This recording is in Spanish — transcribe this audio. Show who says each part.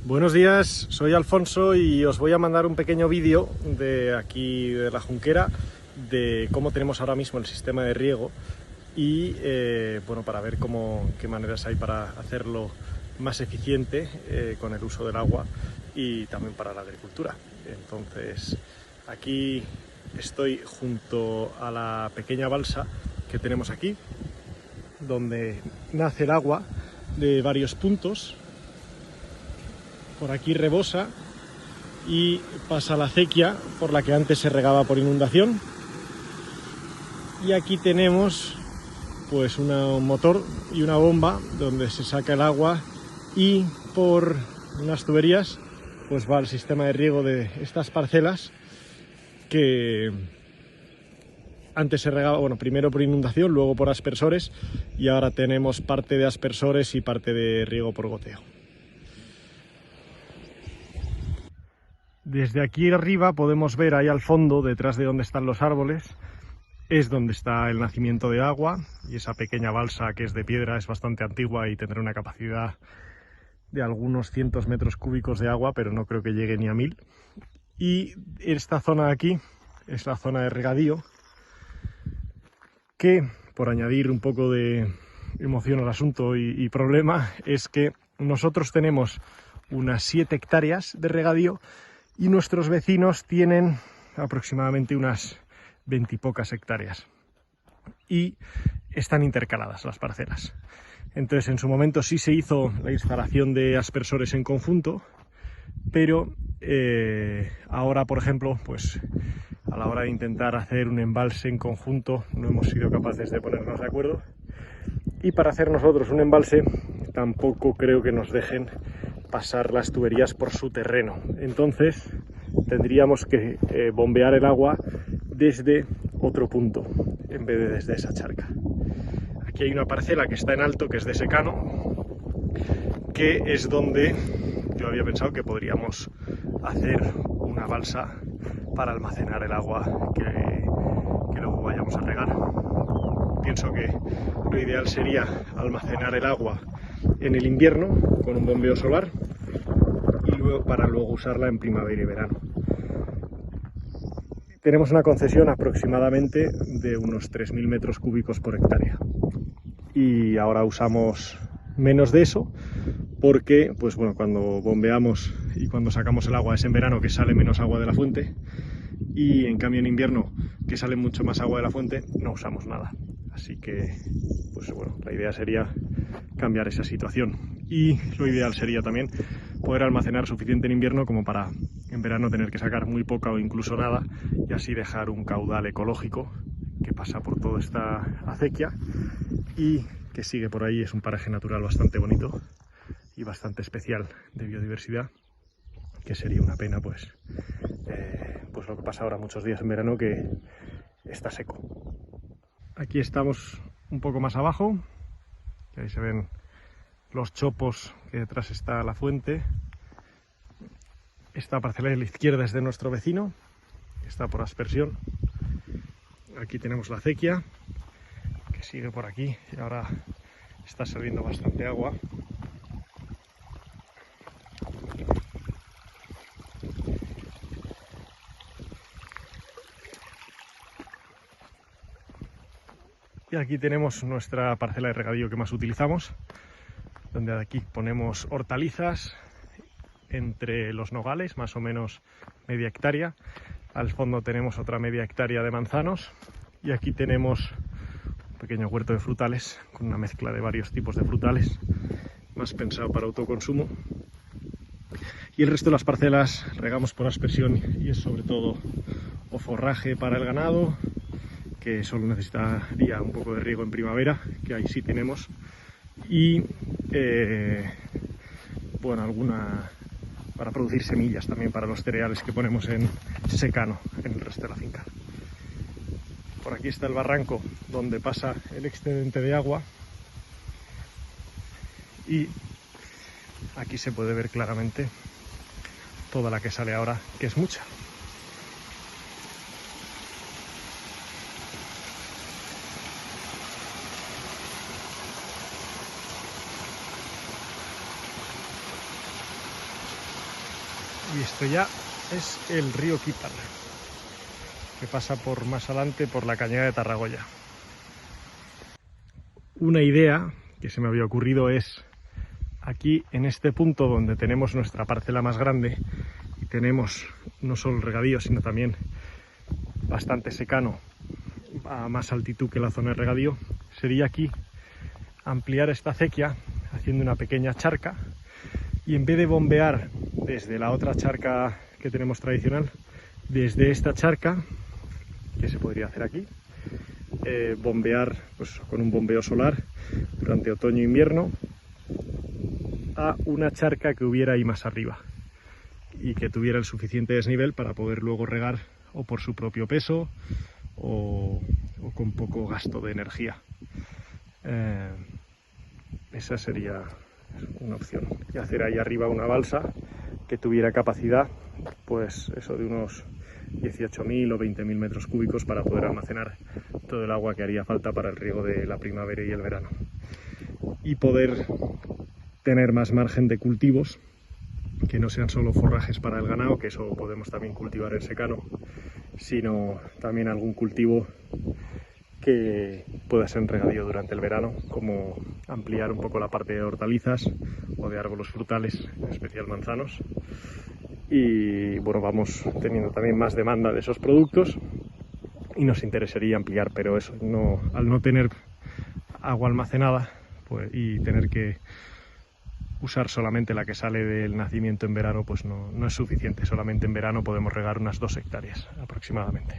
Speaker 1: Buenos días, soy Alfonso y os voy a mandar un pequeño vídeo de aquí de la Junquera de cómo tenemos ahora mismo el sistema de riego y bueno, para ver qué maneras hay para hacerlo más eficiente con el uso del agua y también para la agricultura. Entonces, aquí estoy junto a la pequeña balsa que tenemos aquí, donde nace el agua de varios puntos. Por aquí rebosa y pasa la acequia por la que antes se regaba por inundación. Y aquí tenemos pues un motor y una bomba donde se saca el agua y por unas tuberías pues va al sistema de riego de estas parcelas que antes se regaba, bueno, primero por inundación, luego por aspersores, y ahora tenemos parte de aspersores y parte de riego por goteo. Desde aquí arriba podemos ver ahí al fondo, detrás de donde están los árboles, es donde está el nacimiento de agua, y esa pequeña balsa que es de piedra es bastante antigua y tendrá una capacidad de algunos cientos metros cúbicos de agua, pero no creo que llegue ni a 1000. Y esta zona de aquí es la zona de regadío, que por añadir un poco de emoción al asunto y problema, es que nosotros tenemos unas 7 hectáreas de regadío y nuestros vecinos tienen aproximadamente unas 20 y pocas hectáreas y están intercaladas las parcelas. Entonces, en su momento sí se hizo la instalación de aspersores en conjunto, pero ahora, por ejemplo, pues a la hora de intentar hacer un embalse en conjunto no hemos sido capaces de ponernos de acuerdo, y para hacer nosotros un embalse tampoco creo que nos dejen pasar las tuberías por su terreno. Entonces tendríamos que bombear el agua desde otro punto en vez de desde esa charca. Aquí hay una parcela que está en alto, que es de secano, que es donde yo había pensado que podríamos hacer una balsa para almacenar el agua que luego vayamos a regar. Pienso que lo ideal sería almacenar el agua en el invierno con un bombeo solar y luego para luego usarla en primavera y verano. Tenemos una concesión aproximadamente de unos 3000 metros cúbicos por hectárea y ahora usamos menos de eso porque, pues bueno, cuando bombeamos y cuando sacamos el agua es en verano, que sale menos agua de la fuente, y en cambio en invierno, que sale mucho más agua de la fuente, no usamos nada. Así que, pues bueno, la idea sería cambiar esa situación. Y lo ideal sería también poder almacenar suficiente en invierno como para en verano tener que sacar muy poca o incluso nada, y así dejar un caudal ecológico que pasa por toda esta acequia y que sigue por ahí. Es un paraje natural bastante bonito y bastante especial de biodiversidad, que sería una pena pues lo que pasa ahora muchos días en verano, que está seco. Aquí estamos un poco más abajo, y ahí se ven los chopos, que detrás está la fuente. Esta parcela de la izquierda es de nuestro vecino, está por aspersión. Aquí tenemos la acequia, que sigue por aquí y ahora está saliendo bastante agua. Y aquí tenemos nuestra parcela de regadío que más utilizamos, donde aquí ponemos hortalizas entre los nogales, más o menos media hectárea. Al fondo tenemos otra media hectárea de manzanos y aquí tenemos un pequeño huerto de frutales con una mezcla de varios tipos de frutales, más pensado para autoconsumo. Y el resto de las parcelas regamos por aspersión y es sobre todo o forraje para el ganado, que solo necesitaría un poco de riego en primavera, que ahí sí tenemos, y bueno, alguna para producir semillas también para los cereales que ponemos en secano en el resto de la finca. Por aquí está el barranco donde pasa el excedente de agua y aquí se puede ver claramente toda la que sale ahora, que es mucha. Y esto ya es el río Quítar, que pasa por más adelante por la cañada de Tarragoya. Una idea que se me había ocurrido es aquí en este punto donde tenemos nuestra parcela más grande y tenemos no solo el regadío sino también bastante secano a más altitud que la zona de regadío, sería aquí ampliar esta acequia haciendo una pequeña charca y en vez de bombear desde la otra charca que tenemos tradicional, desde esta charca, que se podría hacer aquí, bombear pues, con un bombeo solar durante otoño e invierno a una charca que hubiera ahí más arriba y que tuviera el suficiente desnivel para poder luego regar o por su propio peso o con poco gasto de energía. Esa sería una opción. Y hacer ahí arriba una balsa que tuviera capacidad, pues eso, de unos 18.000 o 20.000 metros cúbicos para poder almacenar todo el agua que haría falta para el riego de la primavera y el verano. Y poder tener más margen de cultivos, que no sean solo forrajes para el ganado, que eso podemos también cultivar en secano, sino también algún cultivo que pueda ser en regadío durante el verano, como ampliar un poco la parte de hortalizas o de árboles frutales, en especial manzanos. Y bueno, vamos teniendo también más demanda de esos productos y nos interesaría ampliar, pero eso, al no tener agua almacenada pues, y tener que usar solamente la que sale del nacimiento en verano, pues no es suficiente. Solamente en verano podemos regar unas 2 hectáreas aproximadamente.